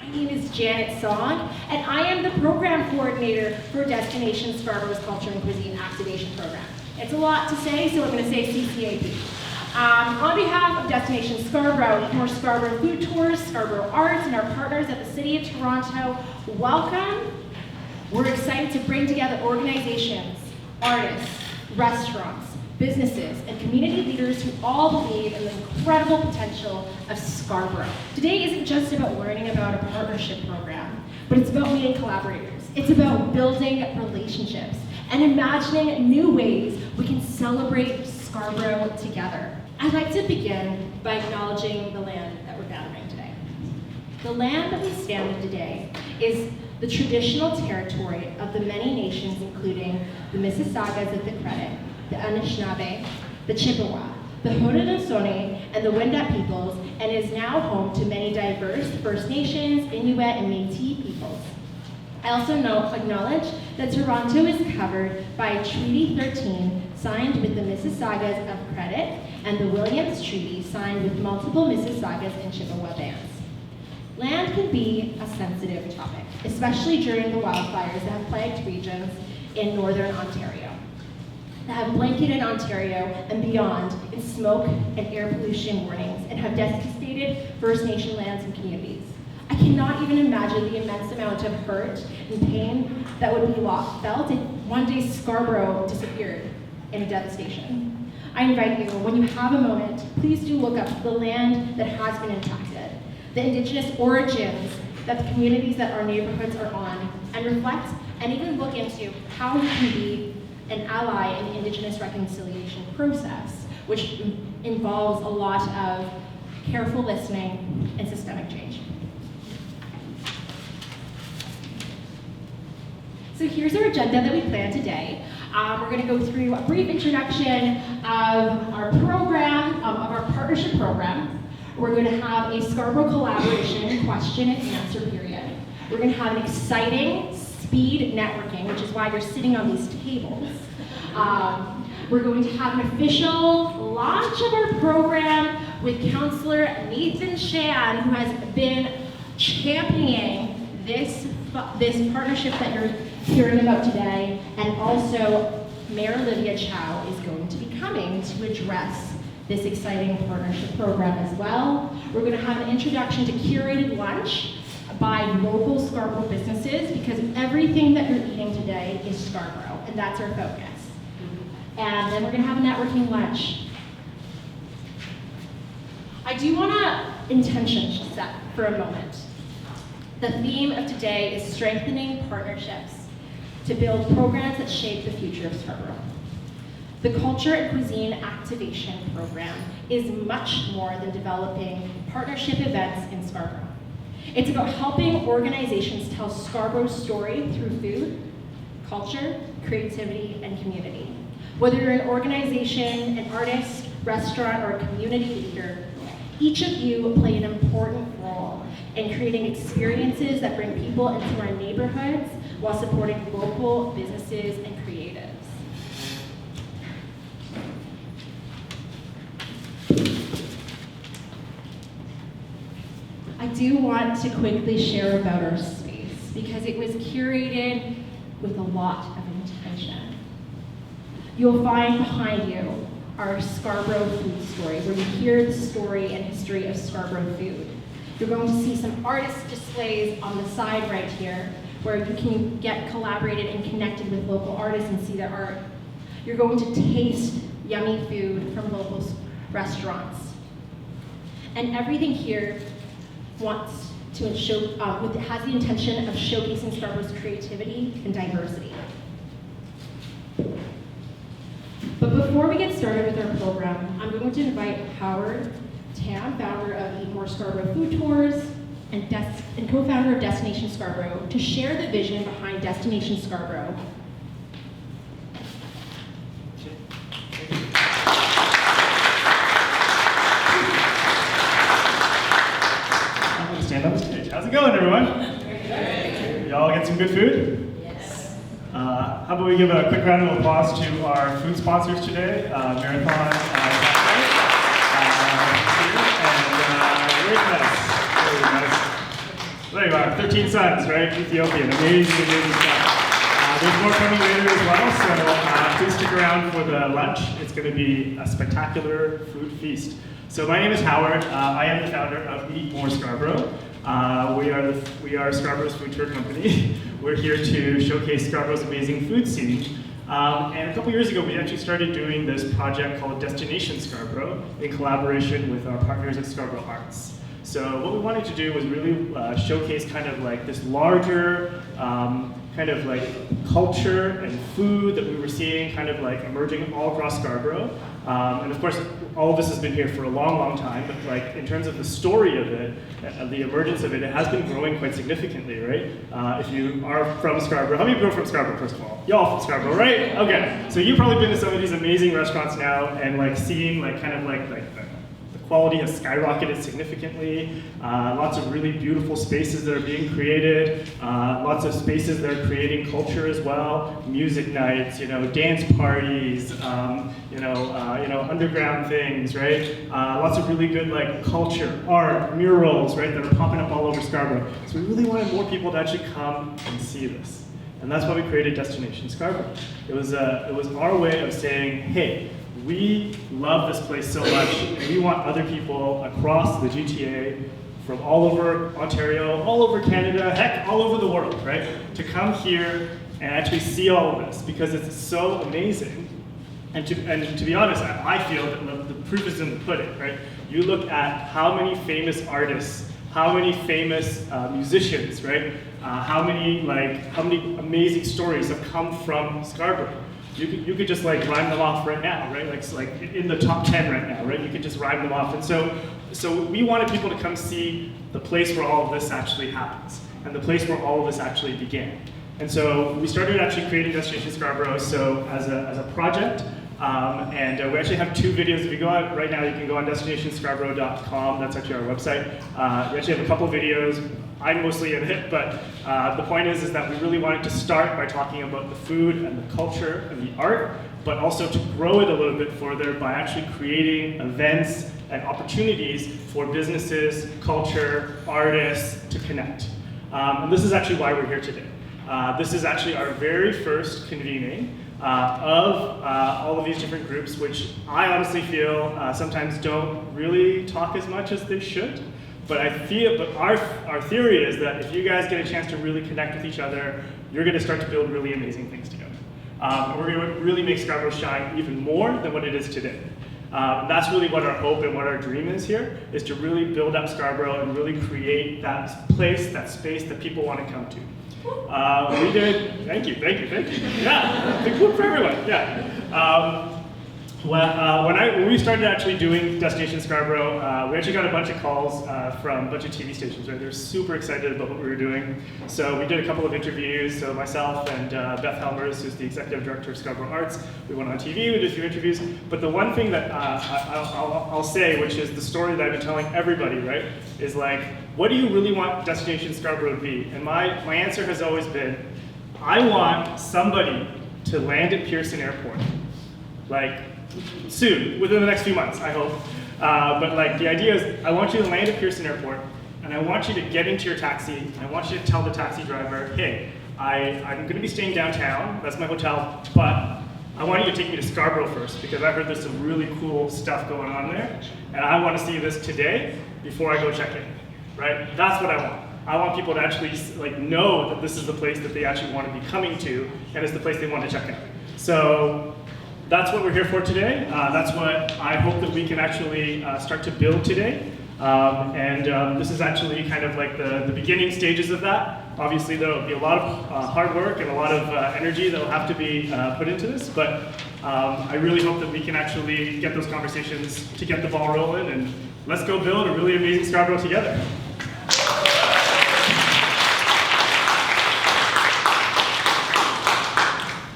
name is Janet Song, and I am the program coordinator for Destination Scarborough's Culture and Cuisine Activation Program. It's a lot to say, so I'm going to say CCAP. On behalf of Destination Scarborough, Eat More Scarborough Food Tours, Scarborough Arts, and our partners at the City of Toronto, welcome. We're excited to bring together organizations, artists, restaurants, businesses, and community leaders who all believe in the incredible potential of Scarborough. Today isn't just about learning about a partnership program, but it's about meeting collaborators. It's about building relationships and imagining new ways we can celebrate Scarborough together. I'd like to begin by acknowledging the land that we're gathering today. The land that we stand in today is the traditional territory of the many nations, including the Mississaugas of the Credit, the Anishinaabe, the Chippewa, the Haudenosaunee, and the Wendat peoples, and is now home to many diverse First Nations, Inuit, and Métis peoples. I also acknowledge that Toronto is covered by Treaty 13, signed with the Mississaugas of Credit, and the Williams Treaty, signed with multiple Mississaugas and Chippewa bands. Land can be a sensitive topic, especially during the wildfires that have plagued regions in northern Ontario, that have blanketed Ontario and beyond in smoke and air pollution warnings and have devastated First Nation lands and communities. I cannot even imagine the immense amount of hurt and pain that would be felt if one day Scarborough disappeared in a devastation. I invite you, when you have a moment, please do look up the land that has been impacted, the Indigenous origins that the communities that our neighborhoods are on, and reflect and even look into how we can be an ally in the Indigenous reconciliation process, which involves a lot of careful listening and systemic change. So here's our agenda that we planned today. We're going to go through a brief introduction of our program, of our partnership program. We're going to have a Scarborough collaboration question and answer period. We're going to have an exciting speed networking, which is why you're sitting on these tables. We're going to have an official launch of our program with Councillor Nathan Shan, who has been championing this partnership that you're hearing about today, and also Mayor Olivia Chow is going to be coming to address this exciting partnership program as well. We're going to have an introduction to curated lunch by local Scarborough businesses, because everything that you're eating today is Scarborough, and that's our focus. And then we're going to have a networking lunch. I do want to intention set for a moment. The theme of today is strengthening partnerships to build programs that shape the future of Scarborough. The Culture and Cuisine Activation Program is much more than developing partnership events in Scarborough. It's about helping organizations tell Scarborough's story through food, culture, creativity, and community. Whether you're an organization, an artist, restaurant, or a community leader, each of you play an important role in creating experiences that bring people into our neighborhoods while supporting local businesses and creatives. I do want to quickly share about our space, because it was curated with a lot of intention. You'll find behind you our Scarborough food story, where you hear the story and history of Scarborough food. You're going to see some artist displays on the side right here, where you can get collaborated and connected with local artists and see their art. You're going to taste yummy food from local restaurants. And everything here wants to show, has the intention of showcasing Scarborough's creativity and diversity. But before we get started with our program, I'm going to invite Howard Tam, founder of Eat More Scarborough Food Tours and co-founder of Destination Scarborough, to share the vision behind Destination Scarborough. I'm going to stand on stage. How's it going, everyone? Y'all get some good food? Yes. How about we give a quick round of applause to our food sponsors today, Marathon Cafe, and Very nice. There you are. 13 sons, right? Ethiopian, amazing, amazing stuff. There's more coming later as well, so please stick around for the lunch. It's going to be a spectacular food feast. So my name is Howard. I am the founder of Eat More Scarborough. We are Scarborough's food tour company. We're here to showcase Scarborough's amazing food scene. And a couple years ago, we actually started doing this project called Destination Scarborough in collaboration with our partners at Scarborough Arts. So what we wanted to do was really showcase kind of like this larger kind of like culture and food that we were seeing kind of like emerging all across Scarborough. And of course, all of this has been here for a long, long time, but like in terms of the story of it, the emergence of it, it has been growing quite significantly, right? If you are from Scarborough, how many people are from Scarborough, first of all? Y'all from Scarborough, right? Okay, so you've probably been to some of these amazing restaurants now and like seen like kind of like the quality has skyrocketed significantly. Lots of really beautiful spaces that are being created. Lots of spaces that are creating culture as well. Music nights, dance parties, underground things, right? Lots of really good like culture, art, murals, right, that are popping up all over Scarborough. So we really wanted more people to actually come and see this. And that's why we created Destination Scarborough. It was our way of saying, hey, we love this place so much, and we want other people across the GTA, from all over Ontario, all over Canada, heck, all over the world, right, to come here and actually see all of this, because it's so amazing. And to be honest, I feel that the proof is in the pudding, right? You look at how many famous artists, how many famous musicians, right? How many amazing stories have come from Scarborough. You could just like rhyme them off right now, right? Like in the top 10 right now, right? You could just rhyme them off. And so we wanted people to come see the place where all of this actually happens, and the place where all of this actually began. And so we started actually creating Destination Scarborough as a project. And we actually have 2 videos. If you go out right now, you can go on destinationscarborough.com. That's actually our website. We actually have a couple videos. I'm mostly in it, but the point is that we really wanted to start by talking about the food and the culture and the art, but also to grow it a little bit further by actually creating events and opportunities for businesses, culture, artists to connect. And this is actually why we're here today. This is actually our very first convening of all of these different groups, which I honestly feel sometimes don't really talk as much as they should. But our theory is that if you guys get a chance to really connect with each other, you're going to start to build really amazing things together. We're going to really make Scarborough shine even more than what it is today. That's really what our hope and what our dream is here, is to really build up Scarborough and really create that place, that space that people want to come to. We did, thank you. Yeah, big whoop for everyone, yeah. When we started actually doing Destination Scarborough, we actually got a bunch of calls from a bunch of TV stations, right? They were super excited about what we were doing. So we did a couple of interviews. So myself and Beth Helmers, who's the executive director of Scarborough Arts, we went on TV, we did a few interviews. But the one thing that I'll say, which is the story that I've been telling everybody, right, is like, what do you really want Destination Scarborough to be? And my answer has always been, I want somebody to land at Pearson Airport, like soon, within the next few months, I hope. But like the idea is, I want you to land at Pearson Airport, and I want you to get into your taxi, and I want you to tell the taxi driver, hey, I'm going to be staying downtown, that's my hotel, but I want you to take me to Scarborough first, because I heard there's some really cool stuff going on there, and I want to see this today before I go check in, right? That's what I want. I want people to actually like know that this is the place that they actually want to be coming to, and it's the place they want to check out. So that's what we're here for today. That's what I hope that we can actually start to build today. This is actually kind of like the beginning stages of that. Obviously, there will be a lot of hard work and a lot of energy that will have to be put into this, but I really hope that we can actually get those conversations to get the ball rolling, and let's go build a really amazing Scarborough together.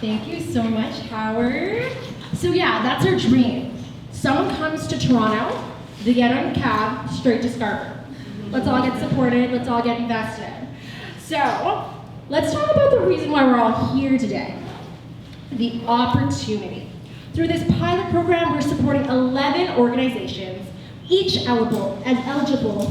Thank you so much, Howard. So yeah, that's our dream. Someone comes to Toronto, they get on a cab straight to Scarborough. Let's all get supported, let's all get invested. So, let's talk about the reason why we're all here today. The opportunity. Through this pilot program, we're supporting 11 organizations, each eligible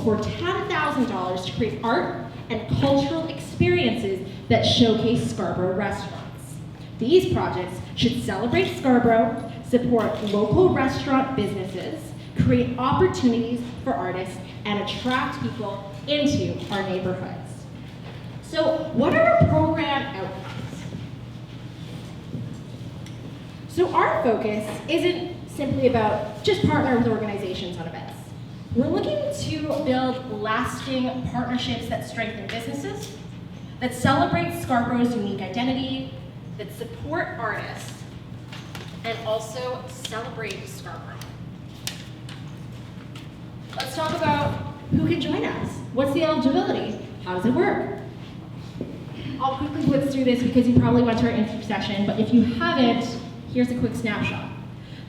for $10,000 to create art and cultural experiences that showcase Scarborough restaurants. These projects should celebrate Scarborough, support local restaurant businesses, create opportunities for artists, and attract people into our neighborhoods. So what are our program outcomes? So our focus isn't simply about just partner with organizations on events. We're looking to build lasting partnerships that strengthen businesses, that celebrate Scarborough's unique identity, that support artists, and also celebrate Scarborough. Let's talk about who can join us. What's the eligibility? How does it work? I'll quickly blitz through this because you probably went to our intro session, but if you haven't, here's a quick snapshot.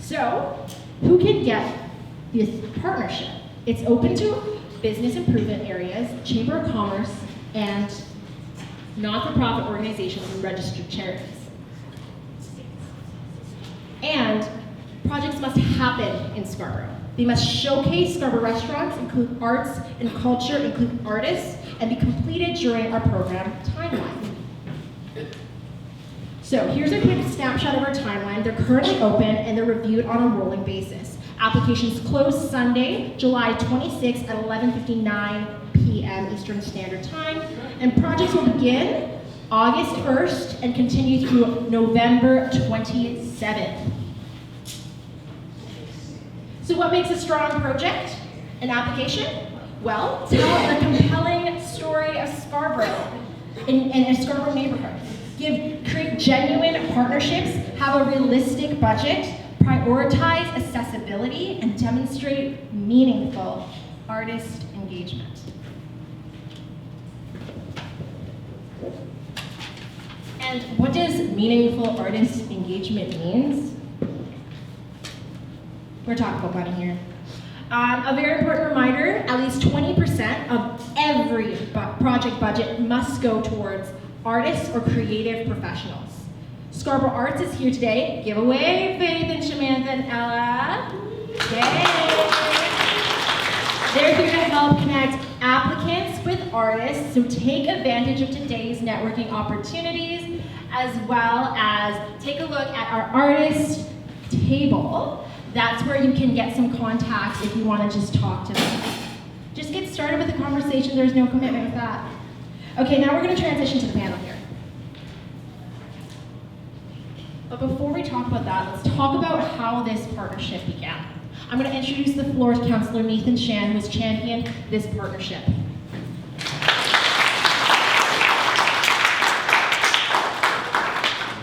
So, who can get this partnership? It's open to business improvement areas, Chamber of Commerce, and not-for-profit organizations and registered charities. And projects must happen in Scarborough. They must showcase Scarborough restaurants, include arts and culture, include artists, and be completed during our program timeline. So here's a quick snapshot of our timeline. They're currently open and they're reviewed on a rolling basis. Applications close Sunday, July 26th at 11:59 p.m. Eastern Standard Time, and projects will begin August 1st and continue through November 27th. So what makes a strong project? An application? Well, tell a compelling story of Scarborough in a Scarborough neighborhood. Create genuine partnerships, have a realistic budget, prioritize accessibility, and demonstrate meaningful artist engagement. And what does meaningful artist engagement mean? We're talking about money here. A very important reminder, at least 20% of every project budget must go towards artists or creative professionals. Scarborough Arts is here today. Give away Faith and Samantha and Ella. Yay! They're here to help connect applicants with artists, so take advantage of today's networking opportunities, as well as take a look at our artist table. That's where you can get some contacts if you want to just talk to them. Just get started with the conversation. There's no commitment with that. Okay, now we're going to transition to the panel here. But before we talk about that, let's talk about how this partnership began. I'm going to introduce the floor to Councillor Nathan Shan, who has championed this partnership.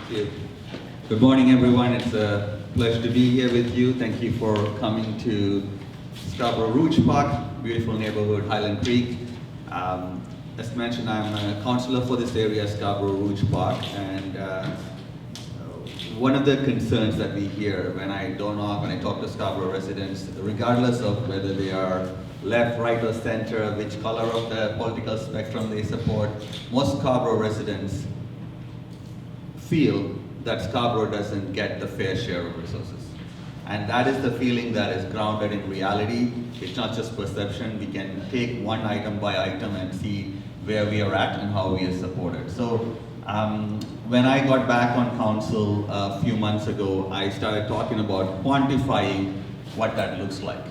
Thank you. Good morning, everyone. It's a pleasure to be here with you. Thank you for coming to Scarborough Rouge Park, beautiful neighborhood, Highland Creek. As mentioned, I'm a councillor for this area, Scarborough Rouge Park, and one of the concerns that we hear when I talk to Scarborough residents, regardless of whether they are left, right, or center, which color of the political spectrum they support, most Scarborough residents feel that Scarborough doesn't get the fair share of resources. And that is the feeling that is grounded in reality. It's not just perception. We can take one item by item and see where we are at and how we are supported. So when I got back on council a few months ago, I started talking about quantifying what that looks like.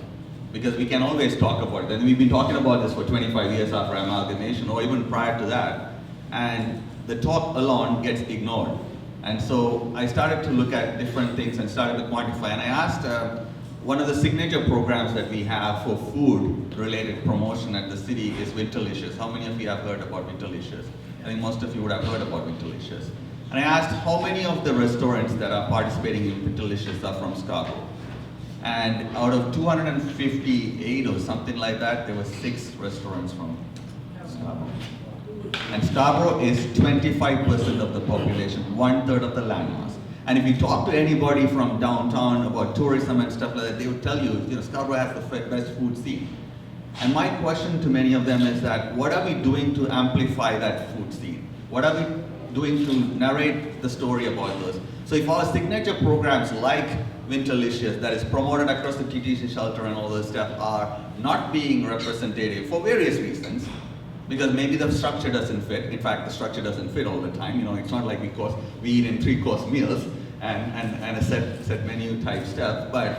Because we can always talk about it. And we've been talking about this for 25 years after amalgamation, or even prior to that. And the talk alone gets ignored. And so I started to look at different things and started to quantify. And I asked one of the signature programs that we have for food-related promotion at the city is Winterlicious. How many of you have heard about Winterlicious? I think most of you would have heard about Winterlicious. And I asked how many of the restaurants that are participating in Winterlicious are from Scarborough. And out of 258 or something like that, there were 6 restaurants from Scarborough. And Scarborough is 25% of the population, 1/3 of the landmass. And if you talk to anybody from downtown about tourism and stuff like that, they would tell you, Scarborough has the best food scene. And my question to many of them is that, what are we doing to amplify that food scene? What are we doing to narrate the story about those? So if our signature programs like Winterlicious, that is promoted across the TTC shelter and all this stuff, are not being representative for various reasons, Because maybe the structure doesn't fit. In fact, the structure doesn't fit all the time. It's not like we eat in 3-course meals and a set menu type stuff, but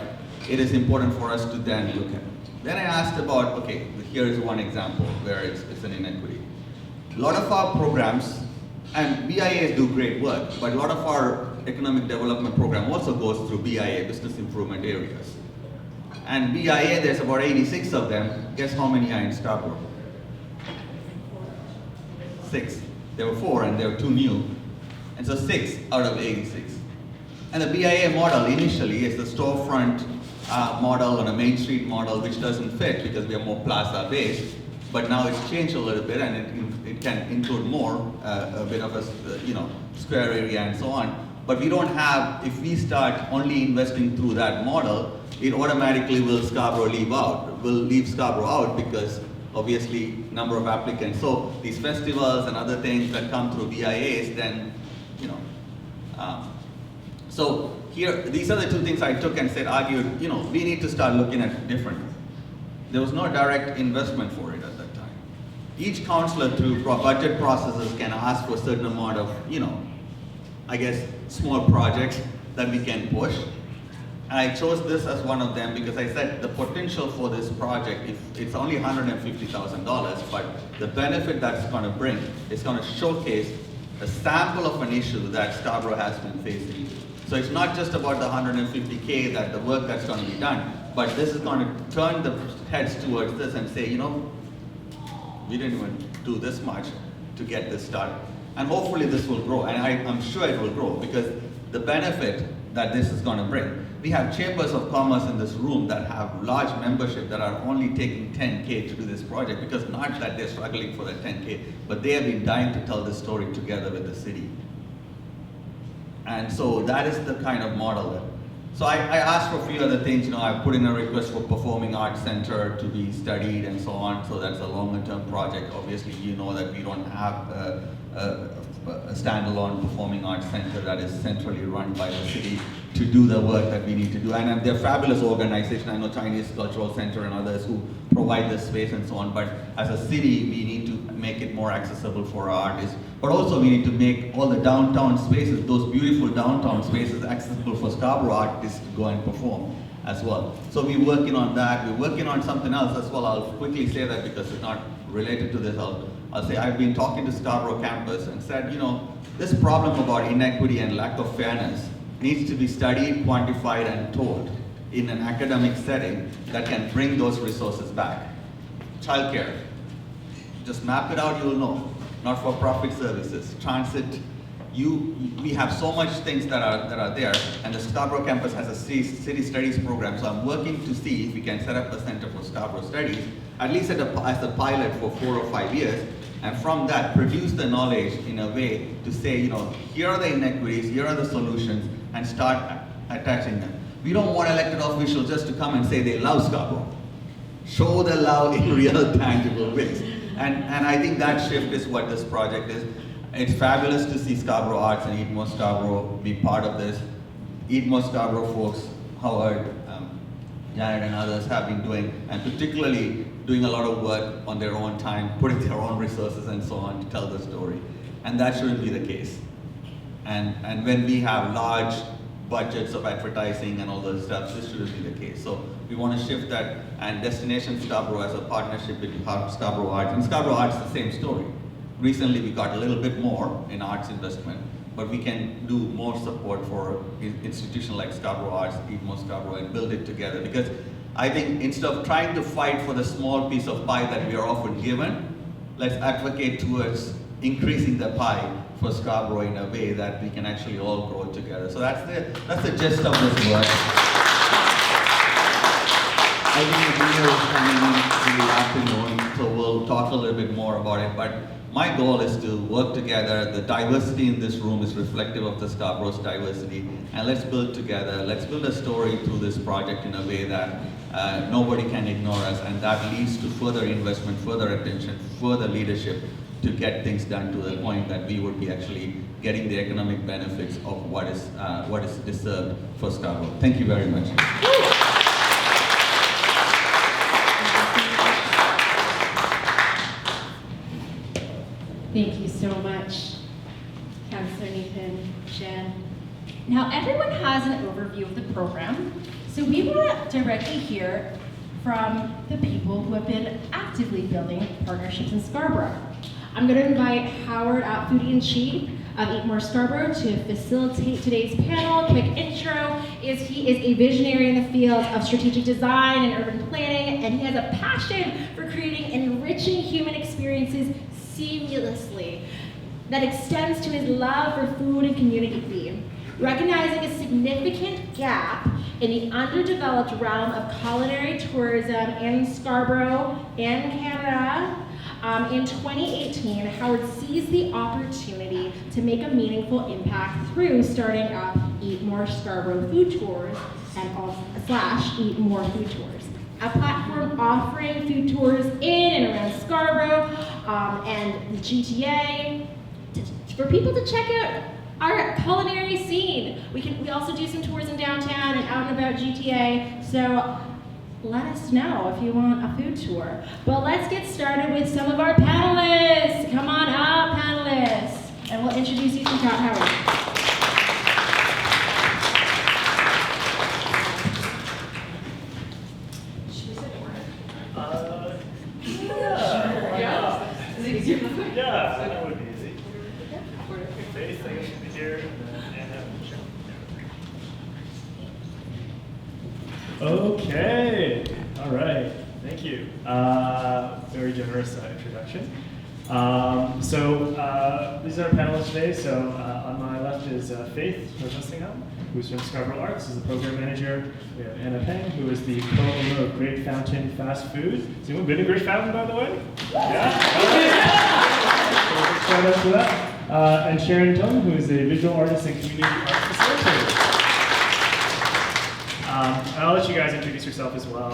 it is important for us to then look at it. Then I asked about, okay, here is one example where it's an inequity. A lot of our programs, and BIAs do great work, but a lot of our economic development program also goes through BIA, business improvement areas. And BIA, there's about 86 of them. Guess how many are in Scarborough? 6. There were 4 and there were 2 new. And so 6 out of 86. And the BIA model initially is the storefront model on a Main Street model, which doesn't fit because we are more plaza based. But now it's changed a little bit, and it can include more, a bit of a square area and so on. But we don't have, if we start only investing through that model, it automatically will leave Scarborough out because obviously number of applicants. So these festivals and other things that come through BIAs, then, so here, these are the 2 things I took and argued, we need to start looking at different. There was no direct investment for it at that time. Each councillor through budget processes can ask for a certain amount of, I guess, small projects that we can push. And I chose this as one of them because I said the potential for this project, if it's only $150,000, but the benefit that's going to bring is going to showcase a sample of an issue that Scarborough has been facing. So it's not just about the $150K, that the work that's going to be done, but this is going to turn the heads towards this and say, we didn't even do this much to get this started. And hopefully this will grow, and I'm sure it will grow because the benefit that this is going to bring. We have chambers of commerce in this room that have large membership that are only taking $10K to do this project, because not that they're struggling for that $10K, but they have been dying to tell this story together with the city. And so that is the kind of model. So I asked for a few other things. I put in a request for Performing Arts Center to be studied and so on. So that's a longer term project. Obviously, that we don't have a standalone Performing Arts Center that is centrally run by the city to do the work that we need to do. And they're a fabulous organization. I know Chinese Cultural Center and others who provide the space and so on. But as a city, we need to make it more accessible for our artists. But also we need to make all the downtown spaces, those beautiful downtown spaces, accessible for Scarborough artists to go and perform as well. So we're working on that. We're working on something else as well. I'll quickly say that because it's not related to this. I'll say I've been talking to Scarborough campus and said, this problem about inequity and lack of fairness needs to be studied, quantified, and told in an academic setting that can bring those resources back. Childcare. Just map it out, you'll know. Not-for-profit services, transit. We have so much things that are there, and the Scarborough campus has a city studies program. So I'm working to see if we can set up a center for Scarborough studies, at least as a pilot for 4 or 5 years, and from that produce the knowledge in a way to say, here are the inequities, here are the solutions, and start attaching them. We don't want elected officials just to come and say they love Scarborough. Show the love in real, tangible ways. And I think that shift is what this project is. It's fabulous to see Scarborough Arts and Eat More Scarborough be part of this. Eat More Scarborough folks, Howard, Janet and others have been doing, and particularly doing a lot of work on their own time, putting their own resources and so on to tell the story. And that shouldn't be the case. And when we have large budgets of advertising and all those stuff, this shouldn't be the case. So we want to shift that, and Destination Scarborough as a partnership with Scarborough Arts. And Scarborough Arts is the same story. Recently we got a little bit more in arts investment, but we can do more support for institutions like Scarborough Arts, Eat More Scarborough, and build it together. Because I think instead of trying to fight for the small piece of pie that we are often given, let's advocate towards increasing the pie for Scarborough in a way that we can actually all grow together. So that's the gist of this work. I think the dinner is coming in the afternoon, so we'll talk a little bit more about it. But my goal is to work together. The diversity in this room is reflective of the Scarborough's diversity, and let's build together. Let's build a story through this project in a way that nobody can ignore us, and that leads to further investment, further attention, further leadership to get things done to the point that we would be actually getting the economic benefits of what is deserved for Scarborough. Thank you very much. Thank you so much, Councillor Nathan, Jen. Now, everyone has an overview of the program, so we want to directly hear from the people who have been actively building partnerships in Scarborough. I'm going to invite Howard, Foodie-in-Chief of Eat More Scarborough, to facilitate today's panel. Quick intro is he is a visionary in the field of strategic design and urban planning, and he has a passion for creating enriching human experiences seamlessly that extends to his love for food and community theme. Recognizing a significant gap in the underdeveloped realm of culinary tourism in Scarborough and Canada, in 2018, Howard seized the opportunity to make a meaningful impact through starting up Eat More Scarborough Food Tours and / Eat More Food Tours, a platform offering food tours in and around Scarborough and the GTA for people to check out our culinary scene. We also do some tours in downtown and out and about GTA, so let us know if you want a food tour. But let's get started with some of our panelists. Come on up, panelists. And we'll introduce you to Howard. Yeah, that would be easy. Faith, I guess, should be here, and then Anna. Okay, all right, thank you. Very generous introduction. These are our panelists today. So on my left is Faith Rosensingham, who's from Scarborough Arts, is the program manager. We have Anna Peng, who is the co-owner of Great Fountain Fast Food. Has anyone been to Great Fountain, by the way? Yeah? Shout out to that. And Sharon Tung, who is a visual artist and community art facilitator. And I'll let you guys introduce yourself as well.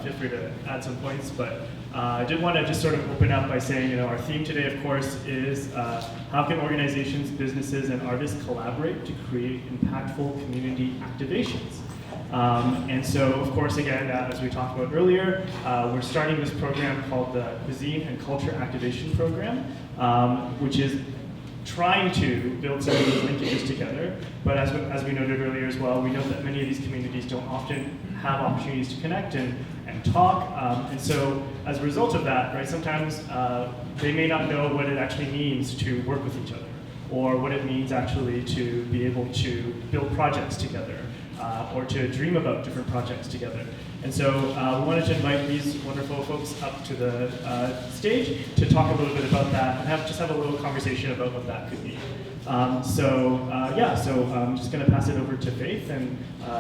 Feel free to add some points, but I did want to just sort of open up by saying, our theme today, of course, is how can organizations, businesses, and artists collaborate to create impactful community activations? And so, of course, again, as we talked about earlier, we're starting this program called the Cuisine and Culture Activation Program, which is trying to build some of these linkages together. But as we noted earlier as well, we know that many of these communities don't often have opportunities to connect and talk. And so as a result of that, right, sometimes they may not know what it actually means to work with each other, or what it means actually to be able to build projects together, or to dream about different projects together. And so we wanted to invite these wonderful folks up to the stage to talk a little bit about that and have a little conversation about what that could be. I'm just going to pass it over to Faith, and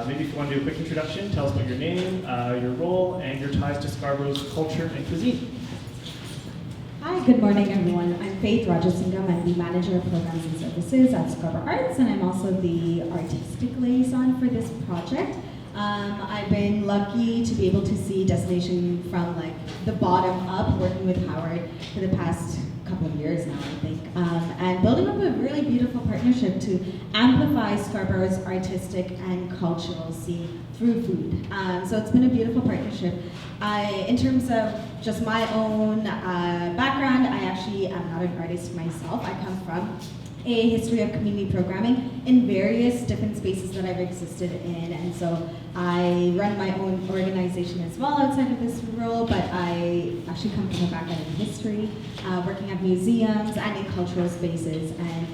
maybe if you want to do a quick introduction, tell us about your name, your role, and your ties to Scarborough's culture and cuisine. Hi, good morning everyone. I'm Faith Rajasingham. I'm the Manager of Programs and Services at Scarborough Arts, and I'm also the artistic liaison for this project. I've been lucky to be able to see Destination from the bottom up, working with Howard for the past couple of years now, I think, and building up a really beautiful partnership to amplify Scarborough's artistic and cultural scene through food. So it's been a beautiful partnership. In terms of just my own background, I actually am not an artist myself. I come from a history of community programming in various different spaces that I've existed in, and so I run my own organization as well outside of this role, but I actually come from a background in history, working at museums and in cultural spaces, and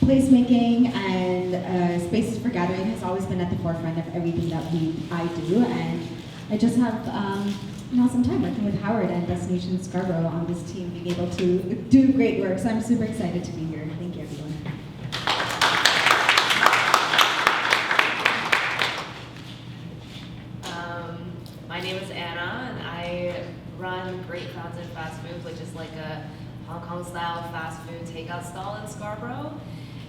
placemaking and spaces for gathering has always been at the forefront of everything that I do, and I just have an awesome time working with Howard and Destination Scarborough on this team, being able to do great work, so I'm super excited to be here. Thank you, everyone. My name is Anna, and I run Great Fountain Fast Food, which is like a Hong Kong-style fast food takeout stall in Scarborough.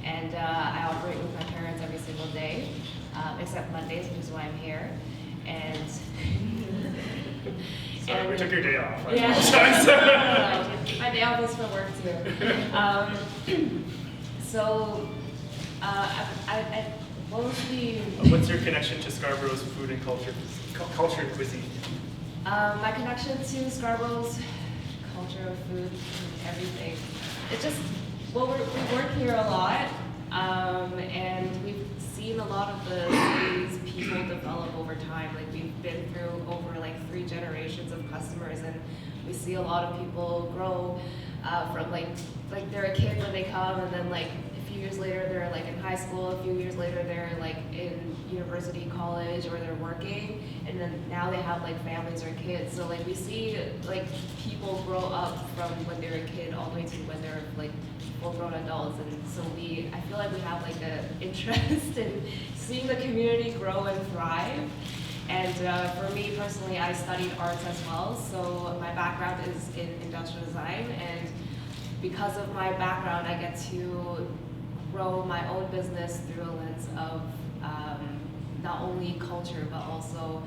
And I operate with my parents every single day, except Mondays, which is why I'm here. And Sorry, we took your day off. Right? Yeah. My day off is for work too. What was the? What's your connection to Scarborough's food and culture and cuisine? My connection to Scarborough's culture of food, everything. It's just, well, we work here a lot, and we've seen a lot of the city's people develop over time. Like we've been through over like 3 generations of customers, and we see a lot of people grow from like they're a kid when they come, and then like a few years later they're like in high school, a few years later they're like in university, college, or they're working, and then now they have like families or kids. So like we see like people grow up from when they're a kid all the way to when they're like full-grown adults, and so I feel like we have like an interest in seeing the community grow and thrive. And for me personally, I studied arts as well, so my background is in industrial design, and because of my background, I get to grow my own business through a lens of not only culture, but also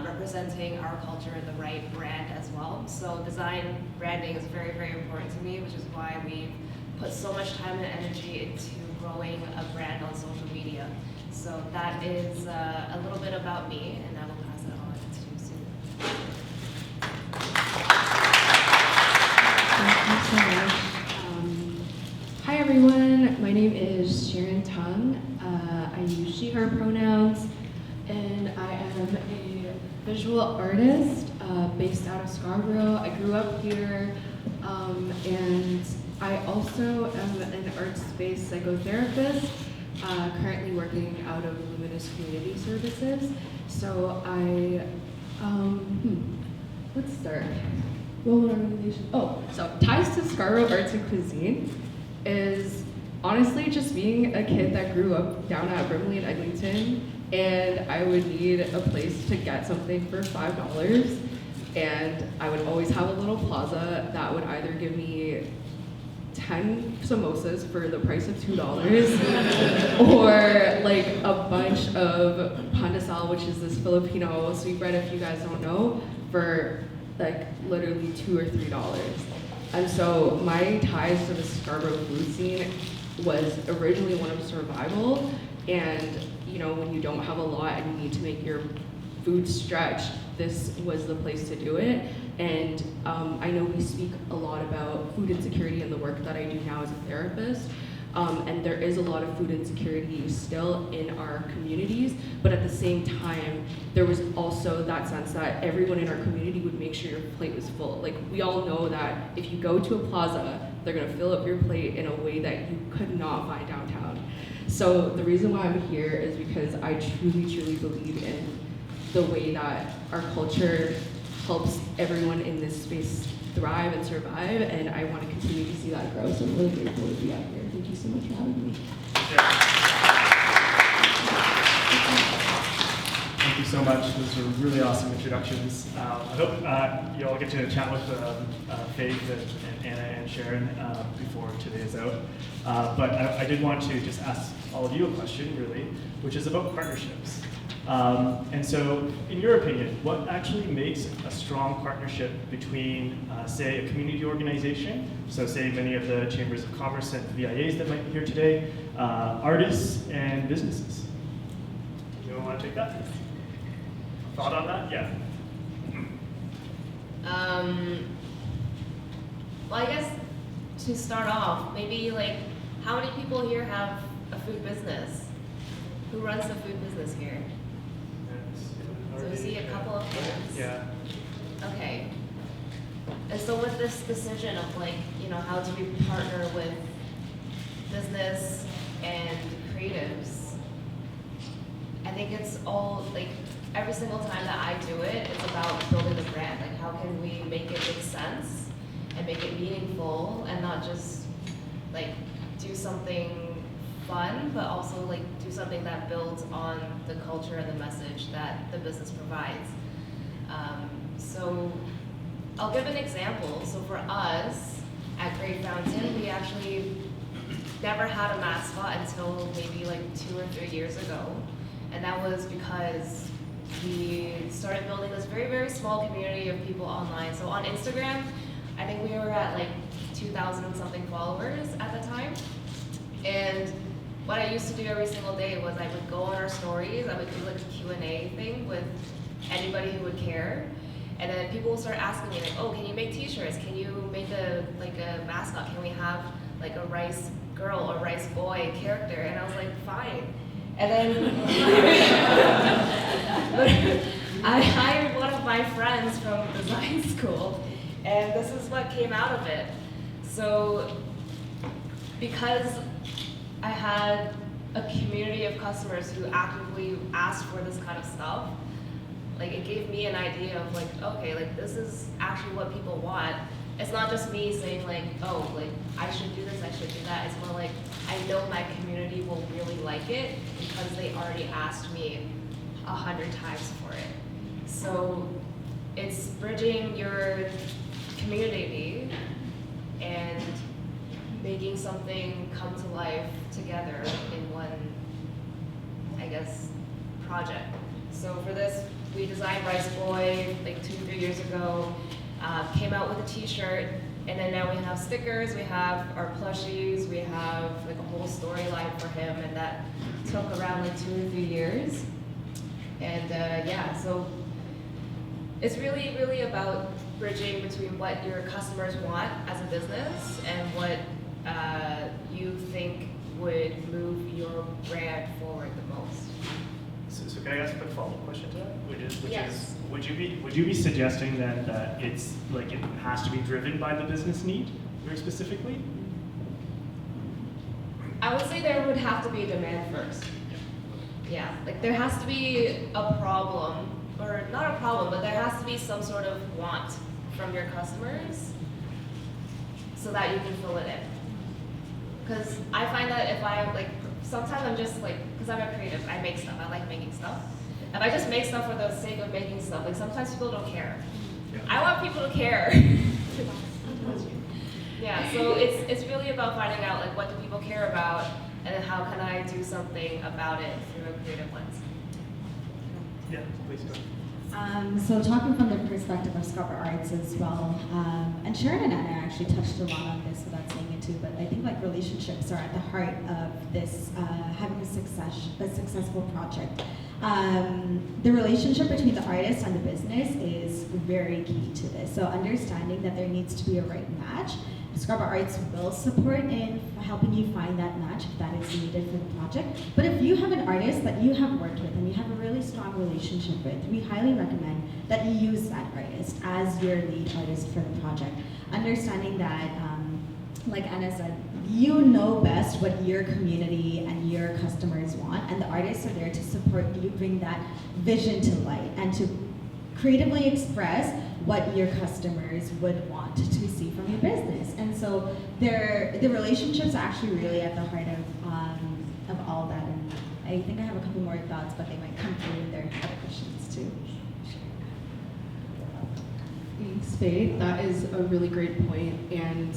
representing our culture in the right brand as well. So design branding is very, very important to me, which is why we put so much time and energy into growing a brand on social media. So that is a little bit about me, and I will pass it on to Sue. Thank you so much. Hi everyone, my name is Sharon Tung. I use she, her pronouns, and I am a visual artist based out of Scarborough. I grew up here, and I also am an arts-based psychotherapist, currently working out of Luminous Community Services. So let's start. What organization? Oh, so Ties to Scarborough Arts and Cuisine is honestly just being a kid that grew up down at Brimley and Eglinton, and I would need a place to get something for $5, and I would always have a little plaza that would either give me 10 samosas for the price of $2 or like a bunch of pandesal, which is this Filipino sweetbread, if you guys don't know, for like literally $2 or $3. And so my ties to the Scarborough food scene was originally one of survival, and you know, when you don't have a lot and you need to make your food stretch, this was the place to do it. And I know we speak a lot about food insecurity in the work that I do now as a therapist, and there is a lot of food insecurity still in our communities, but at the same time, there was also that sense that everyone in our community would make sure your plate was full. Like, we all know that if you go to a plaza, they're gonna fill up your plate in a way that you could not find downtown. So the reason why I'm here is because I truly, truly believe in the way that our culture helps everyone in this space thrive and survive, and I want to continue to see that grow. So I'm really grateful to be out here. Thank you so much for having me. Thank you so much. Those were really awesome introductions. I hope you all get to chat with Faith and Anna and Sharon before today is out. But I did want to just ask all of you a question, really, which is about partnerships. And so, in your opinion, what actually makes a strong partnership between, say, a community organization, so say many of the chambers of commerce and VIAs that might be here today, artists and businesses? Anyone want to take that? Thought on that? Yeah. Well, I guess to start off, maybe like, how many people here have a food business? Who runs the food business here? So we see a couple of hands. Yeah. Okay. And so with this decision of like, you know, how do we partner with business and creatives, I think it's all like, every single time that I do it, it's about building the brand. Like, how can we make it make sense and make it meaningful and not just like do something fun, but also like do something that builds on the culture and the message that the business provides. So I'll give an example. So for us at Great Fountain, we actually never had a mascot until maybe like 2 or 3 years ago. And that was because we started building this very, very small community of people online. So on Instagram, I think we were at like 2,000 and something followers at the time. And what I used to do every single day was I would go on our stories, I would do like a Q&A thing with anybody who would care. And then people will start asking me like, oh, can you make t-shirts? Can you make a mascot? Can we have like a rice girl or rice boy character? And I was like, fine. And then I hired one of my friends from design school, and this is what came out of it. So because I had a community of customers who actively asked for this kind of stuff, like it gave me an idea of like, okay, like this is actually what people want. It's not just me saying like, oh, like I should do this, I should do that. It's more like, I know my community will really like it because they already asked me 100 times for it. So it's bridging your community and making something come to life together in one, I guess, project. So for this, we designed Rice Boy like 2-3 years ago, came out with a t-shirt, and then now we have stickers, we have our plushies, we have like a whole storyline for him, and that took around like 2 or 3 years. And yeah, so it's really, really about bridging between what your customers want as a business and what you think would move your brand forward the most. So can I ask a quick follow-up question to that? Which Yes. is, would you be suggesting then that it's like it has to be driven by the business need very specifically? I would say there would have to be a demand first. Yeah, like there has to be a problem, or not a problem, but there has to be some sort of want from your customers so that you can fill it in. Because I find that if I like, sometimes I'm just like, because I'm a creative, I make stuff, I like making stuff. If I just make stuff for the sake of making stuff, like sometimes people don't care. Yeah. I want people to care. Yeah, so it's really about finding out like what do people care about, and then how can I do something about it through a creative lens. Yeah, please go. So talking from the perspective of Scarborough Arts as well, and Sharon and Anna actually touched a lot on this without saying it too, but I think like relationships are at the heart of this, having a successful project. The relationship between the artist and the business is very key to this. So understanding that there needs to be a right match. Scarborough Arts will support in helping you find that match if that is needed for the project. But if you have an artist that you have worked with and you have a really strong relationship with, we highly recommend that you use that artist as your lead artist for the project. Understanding that, like Anna said, you know best what your community and your customers want, and the artists are there to support you bring that vision to light and to creatively express what your customers would want to see from your business. And so the relationships are actually really at the heart of all that. And I think I have a couple more thoughts, but they might come through in their other questions too. Thanks, Faith. That is a really great point. And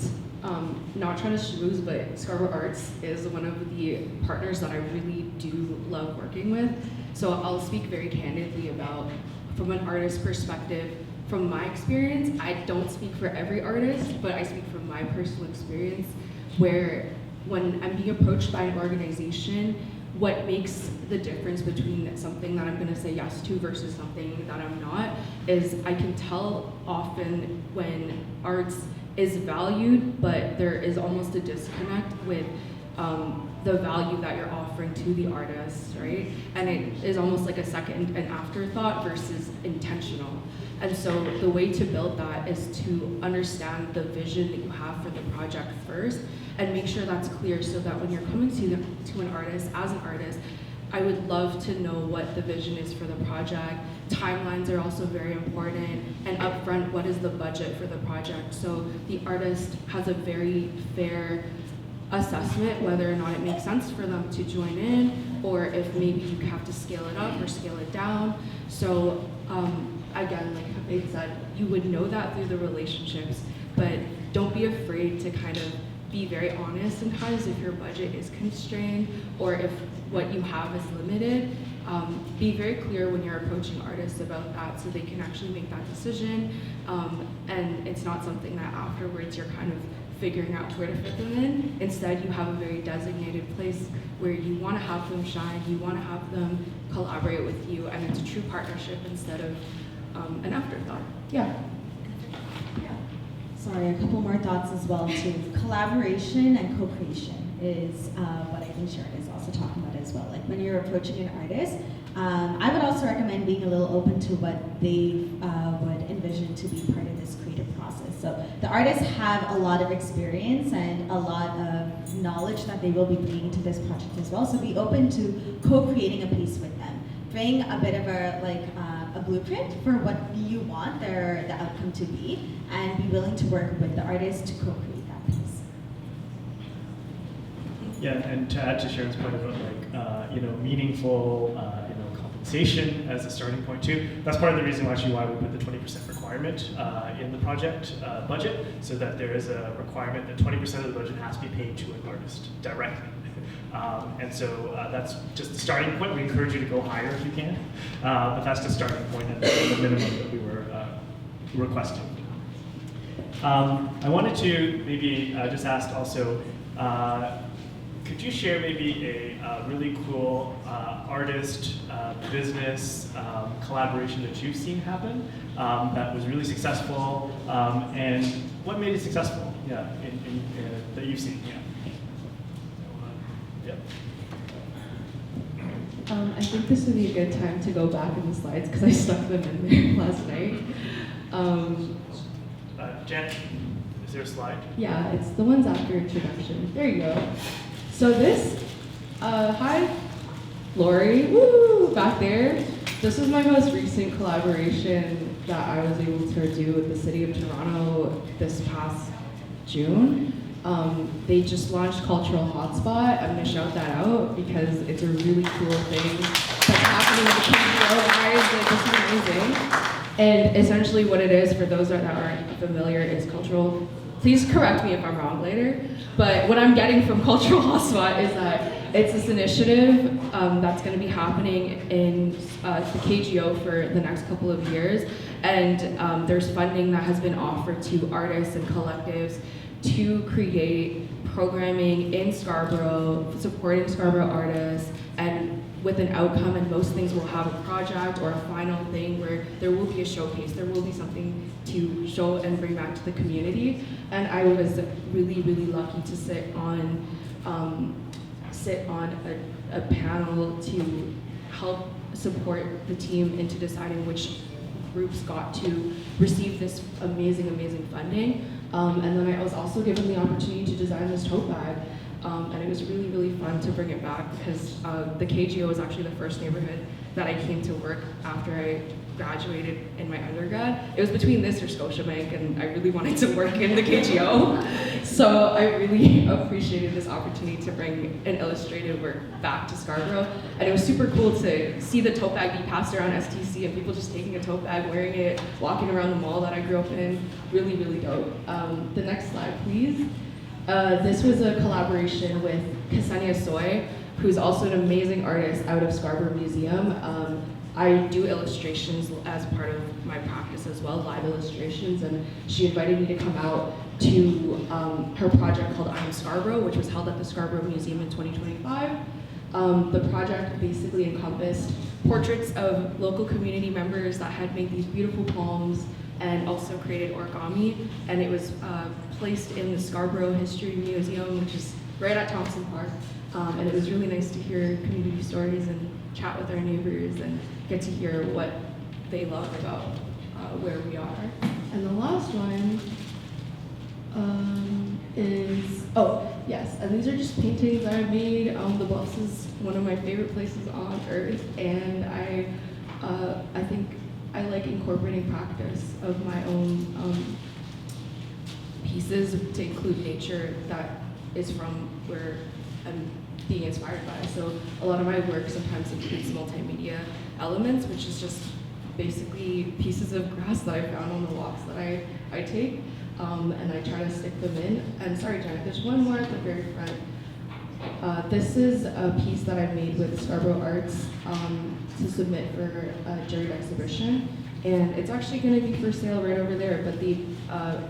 not trying to schmooze, but Scarborough Arts is one of the partners that I really do love working with. So I'll speak very candidly about, from an artist perspective, from my experience, I don't speak for every artist, but I speak from my personal experience, where when I'm being approached by an organization, what makes the difference between something that I'm gonna say yes to versus something that I'm not is I can tell often when arts is valued, but there is almost a disconnect with the value that you're offering to the artist, right? And it is almost like a second and afterthought versus intentional. And so the way to build that is to understand the vision that you have for the project first and make sure that's clear so that when you're coming to an artist, as an artist, I would love to know what the vision is for the project. Timelines are also very important, and upfront, what is the budget for the project? So the artist has a very fair assessment whether or not it makes sense for them to join in, or if maybe you have to scale it up or scale it down. So again, like they said, you would know that through the relationships, but don't be afraid to kind of be very honest sometimes if your budget is constrained or if what you have is limited. Be very clear when you're approaching artists about that so they can actually make that decision, and it's not something that afterwards you're kind of figuring out where to fit them in. Instead, you have a very designated place where you want to have them shine, you want to have them collaborate with you, and it's a true partnership instead of an afterthought. Yeah. Sorry, a couple more thoughts as well too. Collaboration and co-creation is what I think Sharon is also talking about as well. Like when you're approaching an artist, I would also recommend being a little open to what they would envision to be part of this creative process. So the artists have a lot of experience and a lot of knowledge that they will be bringing to this project as well. So be open to co-creating a piece with them. Bring a bit of a blueprint for what you want the outcome to be, and be willing to work with the artist to co-create that piece. Yeah, and to add to Sharon's point about meaningful compensation as a starting point too, that's part of the reason actually why we put the 20% requirement in the project budget, so that there is a requirement that 20% of the budget has to be paid to an artist directly. And so that's just the starting point. We encourage you to go higher if you can, but that's the starting point and the minimum that we were requesting. I wanted to maybe just ask also, could you share maybe a really cool artist, business collaboration that you've seen happen that was really successful, and what made it successful? Yeah, that you've seen. Yeah. Yep. I think this would be a good time to go back in the slides because I stuck them in there last night. Jen, is there a slide? Yeah, it's the ones after introduction. There you go. So this, hi, Lori, woo, back there. This is my most recent collaboration that I was able to do with the City of Toronto this past June. They just launched Cultural Hotspot. I'm gonna shout that out because it's a really cool thing that's happening with the KGO guys. It's amazing. And essentially what it is, for those that aren't familiar, is cultural. Please correct me if I'm wrong later. But what I'm getting from Cultural Hotspot is that it's this initiative that's going to be happening in the KGO for the next couple of years. And there's funding that has been offered to artists and collectives to create programming in Scarborough, supporting Scarborough artists, and with an outcome, and most things will have a project or a final thing where there will be a showcase, there will be something to show and bring back to the community. And I was really, really lucky to sit on a panel to help support the team into deciding which groups got to receive this amazing, amazing funding. And then I was also given the opportunity to design this tote bag. And it was really, really fun to bring it back because the KGO was actually the first neighborhood that I came to work after I graduated in my undergrad. It was between this or Scotiabank, and I really wanted to work in the KGO. So I really appreciated this opportunity to bring an illustrated work back to Scarborough. And it was super cool to see the tote bag be passed around STC and people just taking a tote bag, wearing it, walking around the mall that I grew up in. Really, really dope. The next slide, please. This was a collaboration with Ksenia Soy, who's also an amazing artist out of Scarborough Museum. I do illustrations as part of my practice as well, live illustrations, and she invited me to come out to her project called I'm Scarborough, which was held at the Scarborough Museum in 2025. The project basically encompassed portraits of local community members that had made these beautiful poems and also created origami, and it was placed in the Scarborough History Museum, which is right at Thompson Park. And it was really nice to hear community stories and chat with our neighbors and get to hear what they love about where we are. And the last one is, oh, yes, and these are just paintings that I made. The Bluffs is one of my favorite places on earth, and I think I like incorporating practice of my own pieces to include nature that is from where I'm being inspired by. So a lot of my work sometimes includes multimedia elements, which is just basically pieces of grass that I found on the walks that I take, and I try to stick them in. And sorry, Janet, there's one more at the very front. This is a piece that I made with Scarborough Arts to submit for a juried exhibition. And it's actually going to be for sale right over there, but the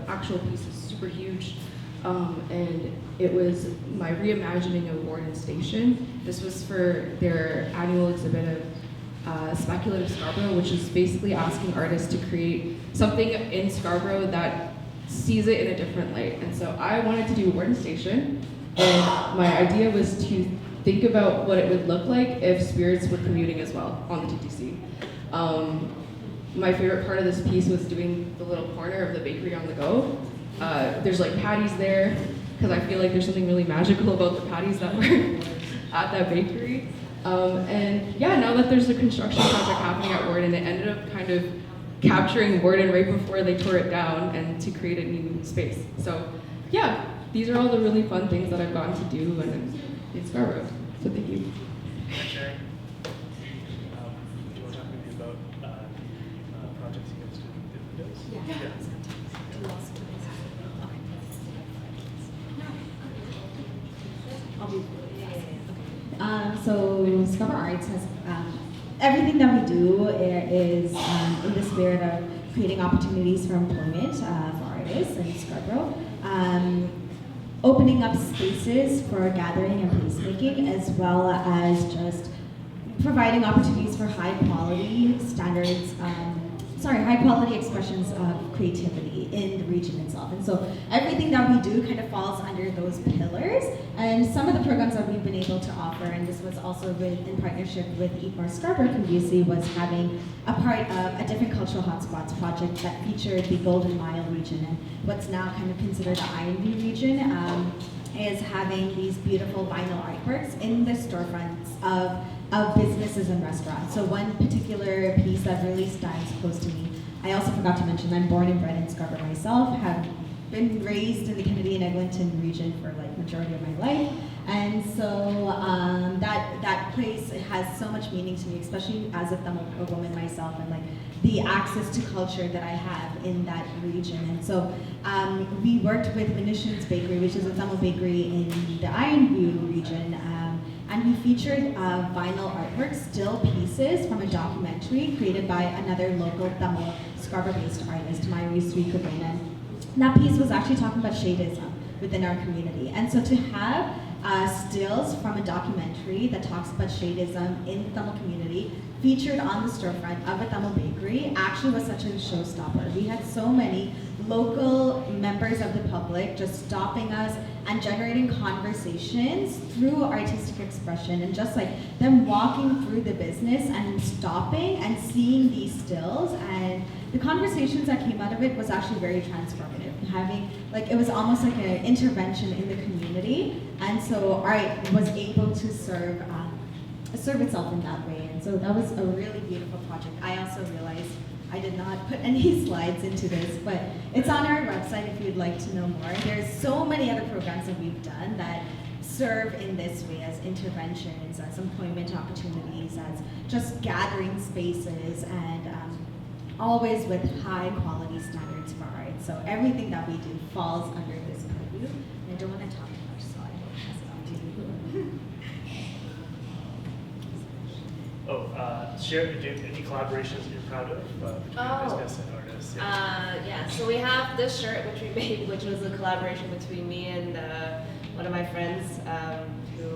actual piece is super huge. And it was my reimagining of Warden Station. This was for their annual exhibit of Speculative Scarborough, which is basically asking artists to create something in Scarborough that sees it in a different light. And so I wanted to do a Warden Station, and my idea was to think about what it would look like if spirits were commuting as well on the TTC. My favorite part of this piece was doing the little corner of the bakery on the go. There's like patties there, because I feel like there's something really magical about the patties that were at that bakery. And yeah, now that there's a construction project happening at Warden, it ended up kind of capturing Warden right before they tore it down and to create a new space. So yeah, these are all the really fun things that I've gotten to do in Scarborough. So thank you. And Sharon, do you want to talk maybe about the projects you guys do with the videos? So Scarborough Arts has everything that we do is in the spirit of creating opportunities for employment for artists in Scarborough, opening up spaces for gathering and placemaking, as well as just providing opportunities for high quality standards, high quality expressions of creativity in the region itself. And so everything that we do kind of falls under those pillars. And some of the programs that we've been able to offer, and this was also in partnership with Eat More Scarborough previously, was having a part of a different cultural hotspots project that featured the Golden Mile region and what's now kind of considered the INV region. Is having these beautiful vinyl artworks in the storefronts of businesses and restaurants. So one particular piece that really stands close to me, I also forgot to mention, I'm born and bred in Scarborough myself, have been raised in the Kennedy and Eglinton region for like majority of my life. And so that place has so much meaning to me, especially as a Tamil woman myself, and like the access to culture that I have in that region. And so we worked with Venetian's Bakery, which is a Tamil bakery in the Ironview region, and we featured vinyl artwork, still pieces from a documentary created by another local Tamil Scarborough-based artist, Mayuri Srikubena. That piece was actually talking about shadeism within our community. And so to have stills from a documentary that talks about shadeism in the Tamil community featured on the storefront of a Tamil bakery actually was such a showstopper. We had so many local members of the public just stopping us and generating conversations through artistic expression, and just like them walking through the business and stopping and seeing these stills, and the conversations that came out of it was actually very transformative. Having, like, it was almost like an intervention in the community, and so art was able to serve itself in that way. And so that was a really beautiful project. I also realized I did not put any slides into this, but it's on our website if you'd like to know more. There's so many other programs that we've done that serve in this way as interventions, as employment opportunities, as just gathering spaces, and always with high quality standards for art. So everything that we do falls under this purview. And I don't want to talk much, so I will pass it on to you. Share, do you have any collaborations you're proud of between business and artists? Yeah, so we have this shirt which we made, which was a collaboration between me and one of my friends who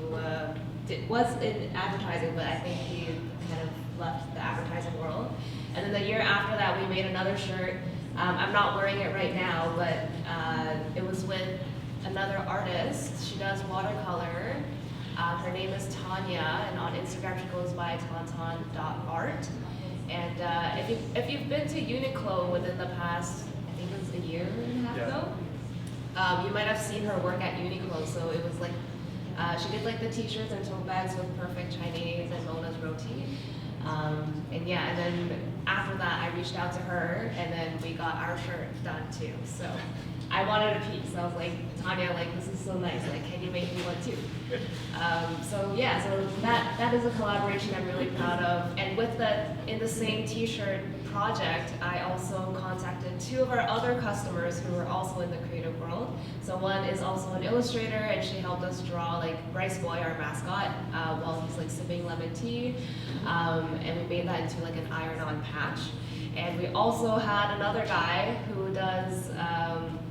was in advertising, but I think he kind of left the advertising world. And then the year after that, we made another shirt. I'm not wearing it right now, but it was with another artist. She does watercolor. Her name is Tanya, and on Instagram she goes by tauntaun.art. And if you've been to Uniqlo within the past, I think it was a year and a half ago, you might have seen her work at Uniqlo. So it was like, she did like the t-shirts and tote bags with Perfect Chinese and Mona's Roti. And yeah, and then after that I reached out to her, and then we got our shirt done too. So I wanted a piece. I was like, Tanya, like, this is so nice. Like, can you make me one too? So yeah, so that is a collaboration I'm really proud of. And with that, in the same t-shirt project, I also contacted two of our other customers who are also in the creative world. So one is also an illustrator, and she helped us draw like Bryce Boy, our mascot, while he's like sipping lemon tea. And we made that into like an iron-on patch. And we also had another guy who does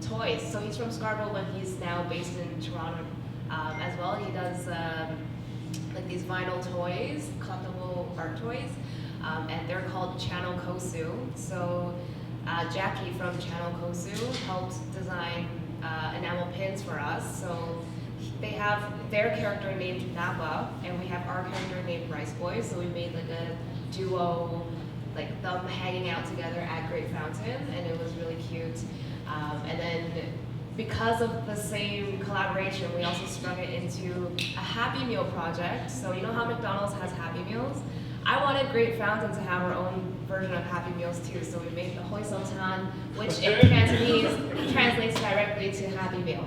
toys. So he's from Scarborough, but he's now based in Toronto as well. He does like these vinyl toys, collectible art toys. and they're called Channel Kosu. So Jackie from Channel Kosu helped design enamel pins for us. So they have their character named Napa, and we have our character named Rice Boy. So we made like a duo, like them hanging out together at Great Fountain, and it was really cute. And then because of the same collaboration, we also sprung it into a Happy Meal project. So you know how McDonald's has Happy Meals? I wanted Great Fountain to have our own version of Happy Meals too, so we made the Hoi Sultan, which in Cantonese translates directly to Happy Meal.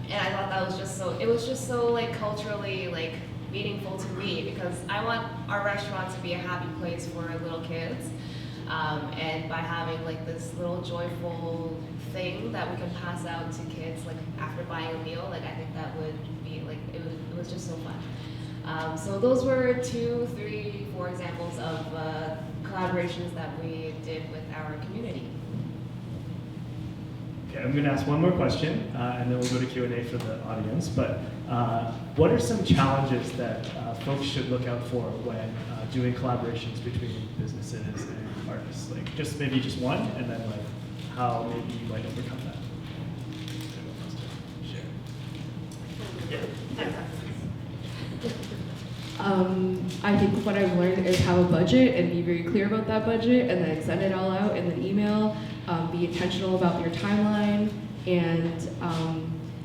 And I thought that was just so, it was just so like culturally like meaningful to me, because I want our restaurant to be a happy place for little kids. And by having like this little joyful thing that we can pass out to kids like after buying a meal, like I think that would be like, it was just so fun. So those were 2, 3, 4 examples of collaborations that we did with our community. Okay, I'm going to ask one more question, and then we'll go to Q&A for the audience. But what are some challenges that folks should look out for when doing collaborations between businesses and artists? Like maybe just one, and then like how maybe you might overcome that. I think what I've learned is have a budget and be very clear about that budget, and then send it all out in an email. Be intentional about your timeline, and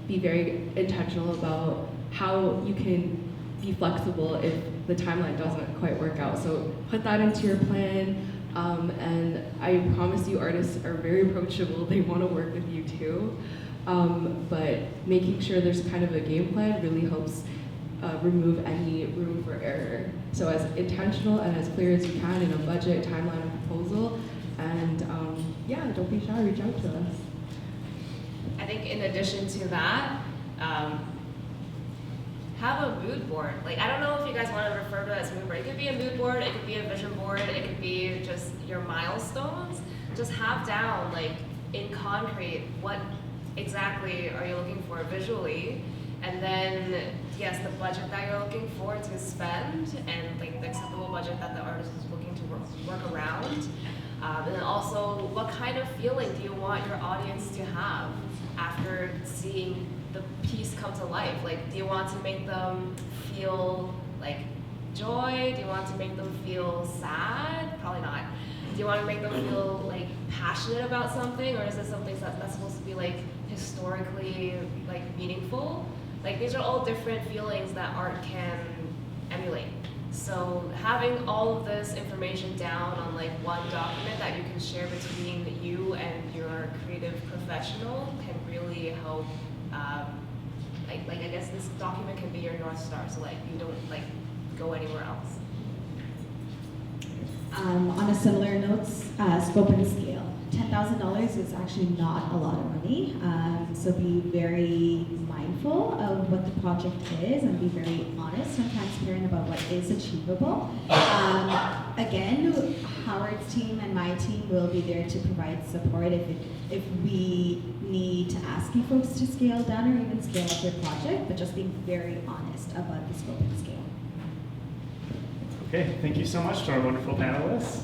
be very intentional about how you can be flexible if the timeline doesn't quite work out. So put that into your plan, and I promise you artists are very approachable. They want to work with you too. But making sure there's kind of a game plan really helps remove any room for error. So as intentional and as clear as you can in a budget, timeline, and proposal. And yeah, don't be shy, reach out to us. I think in addition to that, have a mood board. Like, I don't know if you guys want to refer to it as mood board. It could be a mood board, it could be a vision board, it could be just your milestones. Just have down, like, in concrete, what exactly are you looking for visually? And then, yes, the budget that you're looking for to spend, and like the acceptable budget that the artist is looking to work around. And then also, what kind of feeling do you want your audience to have after seeing the piece come to life? Like, do you want to make them feel like joy? Do you want to make them feel sad? Probably not. Do you want to make them feel like passionate about something, or is this something that's supposed to be like historically like meaningful? Like, these are all different feelings that art can emulate. So having all of this information down on like one document that you can share between you and your creative professional can really help. Like I guess this document can be your North Star, so like you don't like go anywhere else. On a similar note, scope and scale. $10,000 is actually not a lot of money, so be very mindful of what the project is and be very honest and transparent about what is achievable. Again, Howard's team and my team will be there to provide support if we need to ask you folks to scale down or even scale up your project, but just being very honest about the scope and scale. Okay, thank you so much to our wonderful panelists.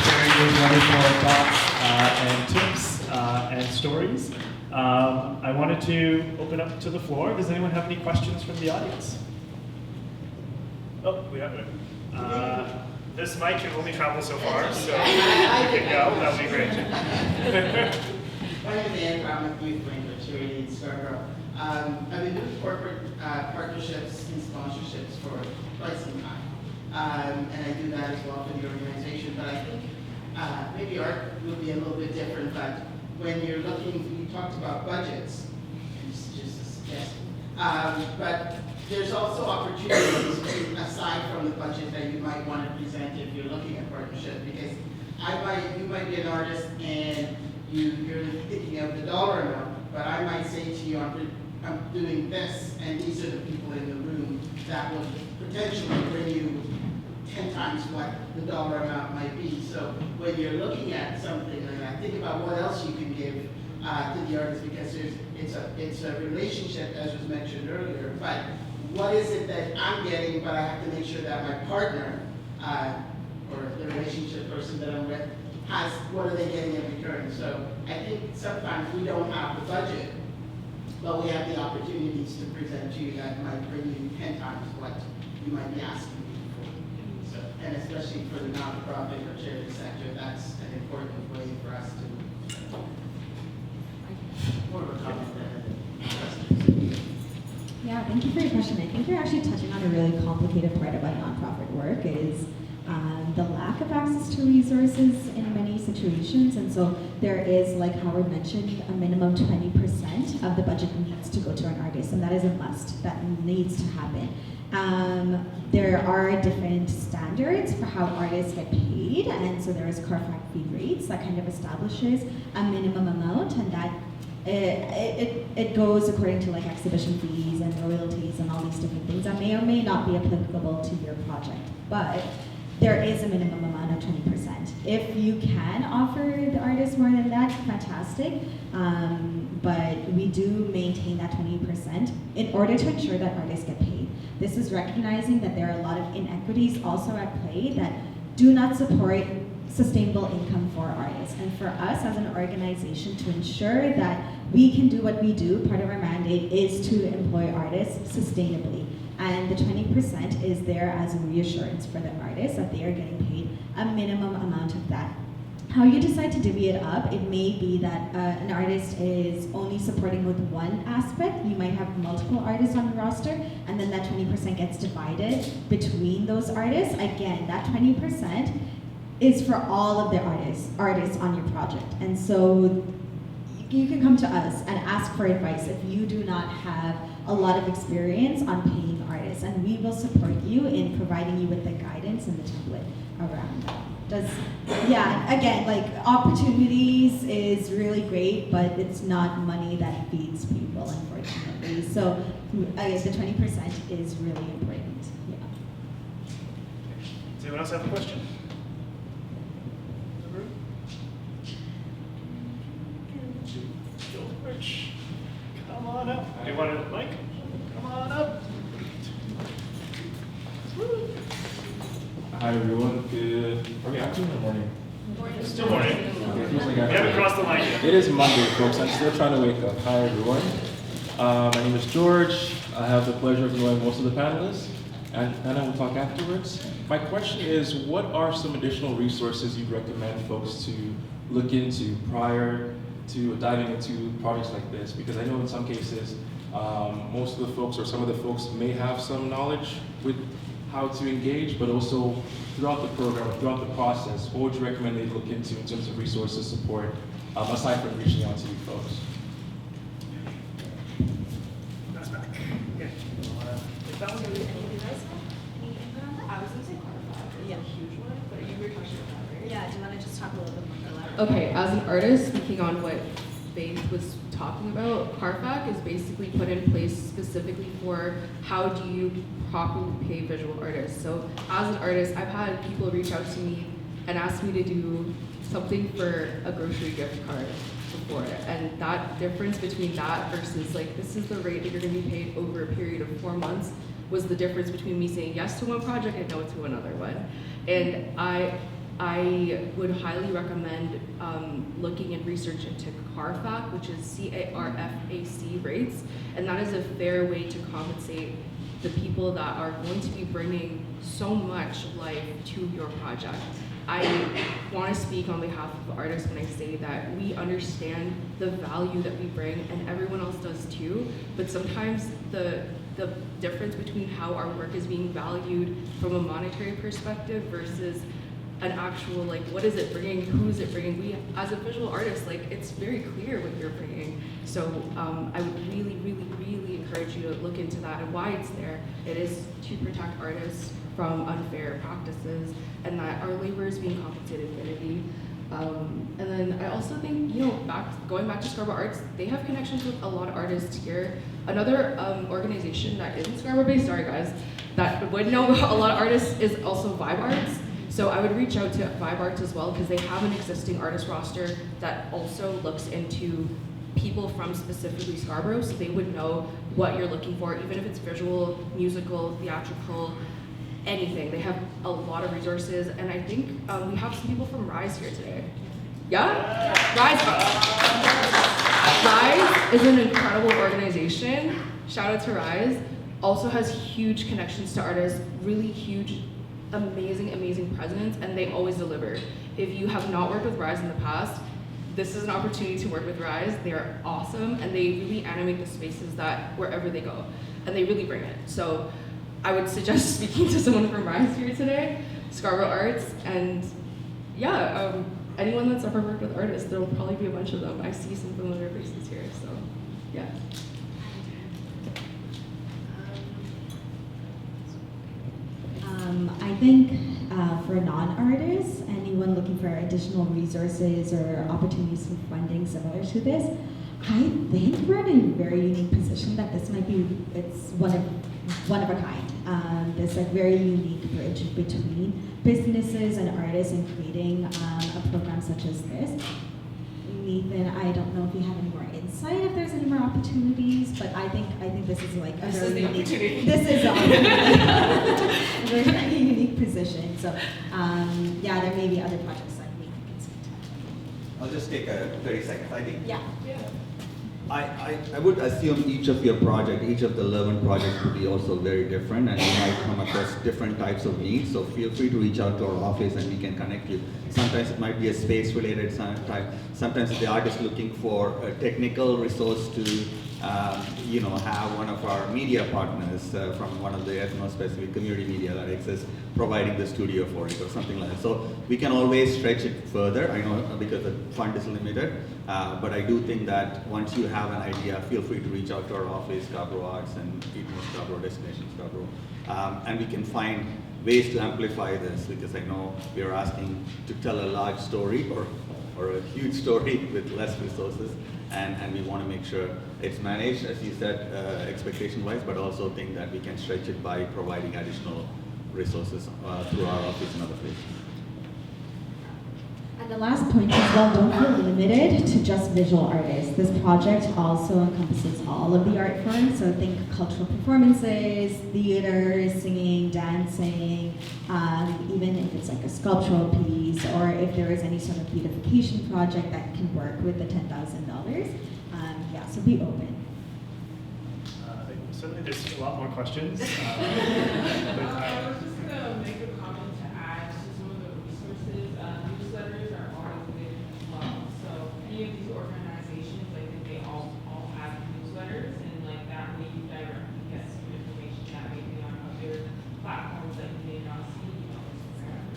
Sharing those wonderful thoughts and tips and stories. I wanted to open up to the floor. Does anyone have any questions from the audience? Oh, we have it. This mic can only travel so far, so if you could go, that would be great. My name is Andrew. I'm a youth brain for charity in Scarborough. I've been doing corporate partnerships and sponsorships for quite some time. And I do that as well for the organization. But I think maybe art would be a little bit different. But when you're looking, you talked about budgets, and it's just a suggestion. But there's also opportunities aside from the budget that you might want to present if you're looking at partnership. Because you might be an artist and you're thinking of the dollar amount, but I might say to you, I'm doing this, and these are the people in the room that will potentially bring you 10 times what the dollar amount might be. So when you're looking at something like that, think about what else you can give to the artist, because it's a relationship, as was mentioned earlier, but what is it that I'm getting, but I have to make sure that my partner, or the relationship person that I'm with, has, what are they getting in return? So I think sometimes we don't have the budget, but we have the opportunities to present to you that might bring you 10 times what you might be asking me for. So, and especially for the nonprofit or charity sector, that's an important way for us to, more of a comment than a question. Yeah, thank you for your question. I think you're actually touching on a really complicated part about nonprofit work is the lack of access to resources in many situations. And so there is, like Howard mentioned, a minimum 20% of the budget needs to go to an artist, and that is a must. That needs to happen. There are different standards for how artists get paid, and so there is CARFAC fee rates that kind of establishes a minimum amount, and that it goes according to like exhibition fees and royalties and all these different things that may or may not be applicable to your project. But there is a minimum amount of 20%. If you can offer the artist more than that, fantastic. But we do maintain that 20% in order to ensure that artists get paid. This is recognizing that there are a lot of inequities also at play that do not support sustainable income for artists. And for us as an organization to ensure that we can do what we do, part of our mandate is to employ artists sustainably. And the 20% is there as a reassurance for the artists that they are getting paid a minimum amount of that. How you decide to divvy it up, it may be that an artist is only supporting with one aspect. You might have multiple artists on the roster, and then that 20% gets divided between those artists. Again, that 20% is for all of the artists on your project. And so you can come to us and ask for advice if you do not have a lot of experience on paying artists, and we will support you in providing you with the guidance and the template around that. Yeah, again, like opportunities is really great, but it's not money that feeds people, unfortunately. So the 20% is really important. Yeah. Does anyone else have a question? George, come on up. You want a mic? Come on up. Hi everyone, good, are we afternoon or morning? Still morning. Okay, it feels like We haven't crossed the line yet. It is Monday, folks, I'm still trying to wake up. Hi everyone. My name is George. I have the pleasure of knowing most of the panelists, and I will talk afterwards. My question is, what are some additional resources you'd recommend folks to look into prior to diving into projects like this? Because I know in some cases, most of the folks or some of the folks may have some knowledge with how to engage, but also throughout the program, or throughout the process, what would you recommend they look into in terms of resources, support, aside from reaching out to you folks? That's back. Okay. Take that one. I was going to say CARFAC is a huge one, but you were talking about that, right? Yeah, do you want to just talk a little bit more elaborate? Okay, as an artist, speaking on what Faith was talking about, CARFAC is basically put in place specifically for how do you properly pay visual artists. So as an artist, I've had people reach out to me and ask me to do something for a grocery gift card before. And that difference between that versus like, this is the rate that you're gonna be paid over a period of 4 months was the difference between me saying yes to one project and no to another one. And I would highly recommend looking and research into CARFAC, which is CARFAC rates, and that is a fair way to compensate the people that are going to be bringing so much life to your project. I want to speak on behalf of artists when I say that we understand the value that we bring, and everyone else does too, but sometimes the difference between how our work is being valued from a monetary perspective versus an actual, like, what is it bringing, who is it bringing? We, as a visual artist, like, it's very clear what you're bringing. So I would really, really, really encourage you to look into that and why it's there. It is to protect artists from unfair practices and that our labor is being compensated fairly. And then I also think, you know, going back to Scarborough Arts, they have connections with a lot of artists here. Another organization that isn't Scarborough based, sorry guys, that would know a lot of artists is also Vibe Arts. So I would reach out to Vibe Arts as well because they have an existing artist roster that also looks into people from specifically Scarborough, so they would know what you're looking for, even if it's visual, musical, theatrical, anything. They have a lot of resources, and I think we have some people from Rise here today. Yeah? Rise is an incredible organization. Shout out to Rise. Also has huge connections to artists, really huge, amazing presence, and they always deliver. If you have not worked with Rise in the past, this is an opportunity to work with Rise. They are awesome, and they really animate the spaces that wherever they go, and they really bring it. So I would suggest speaking to someone from Rise here today, Scarborough Arts, and yeah, anyone that's ever worked with artists, there'll probably be a bunch of them. I see some familiar faces here, so yeah. I think for non-artists, anyone looking for additional resources or opportunities for funding similar to this, I think we're in a very unique position that this might be, it's one of a kind. This like very unique bridge between businesses and artists in creating a program such as this. Nathan, I don't know if you have any more insight, if there's any more opportunities, but I think this is like a very unique. This is a very unique position. So yeah, there may be other projects that we can consider. I'll just take a 30 seconds. I think. Yeah. I would assume each of your project, each of the 11 projects would be also very different, and you might come across different types of needs. So feel free to reach out to our office and we can connect you. Sometimes it might be a space related type. Sometimes the artist looking for a technical resource to have one of our media partners from one of the ethno-specific community media that exists providing the studio for it or something like that. So we can always stretch it further. I know because the fund is limited, but I do think that once you have an idea, feel free to reach out to our office, Scarborough Arts and Scarborough, Destination Scarborough, and we can find ways to amplify this, because I know we are asking to tell a large story or a huge story with less resources, and we want to make sure it's managed, as you said, expectation-wise, but also think that we can stretch it by providing additional resources through our office and other places. And the last point as well, don't feel limited to just visual artists. This project also encompasses all of the art forms, so think cultural performances, theater, singing, dancing, even if it's like a sculptural piece, or if there is any sort of beautification project that can work with the $10,000. Yeah, so be open. Certainly there's a lot more questions. I was just going to make a comment to add to some of the resources. Newsletters are always good as well. So any of these organizations, I think they all have newsletters, and like that way you directly get some information that may be on other platforms that you may not see,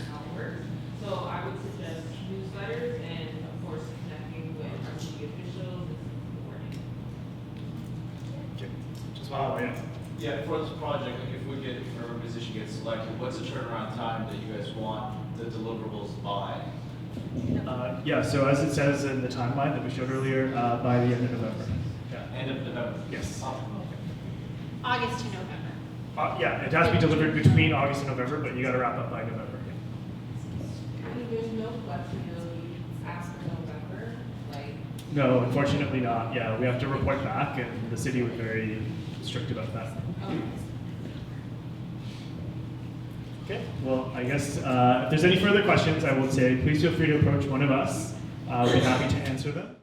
how it works. So I would suggest newsletters and of course connecting with our city officials and supporting. Wow, yeah. Yeah, for this project, if our position gets selected, what's the turnaround time that you guys want the deliverables by? Yeah, so as it says in the timeline that we showed earlier, by the end of November. Yeah. End of November? Yes. August to November. Yeah, it has to be delivered between August and November, but you got to wrap up by November. And there's no flexibility after November, like. No, unfortunately not. Yeah, we have to report back, and the city was very strict about that. Okay, well, I guess if there's any further questions, I will say please feel free to approach one of us. We'll be happy to answer them.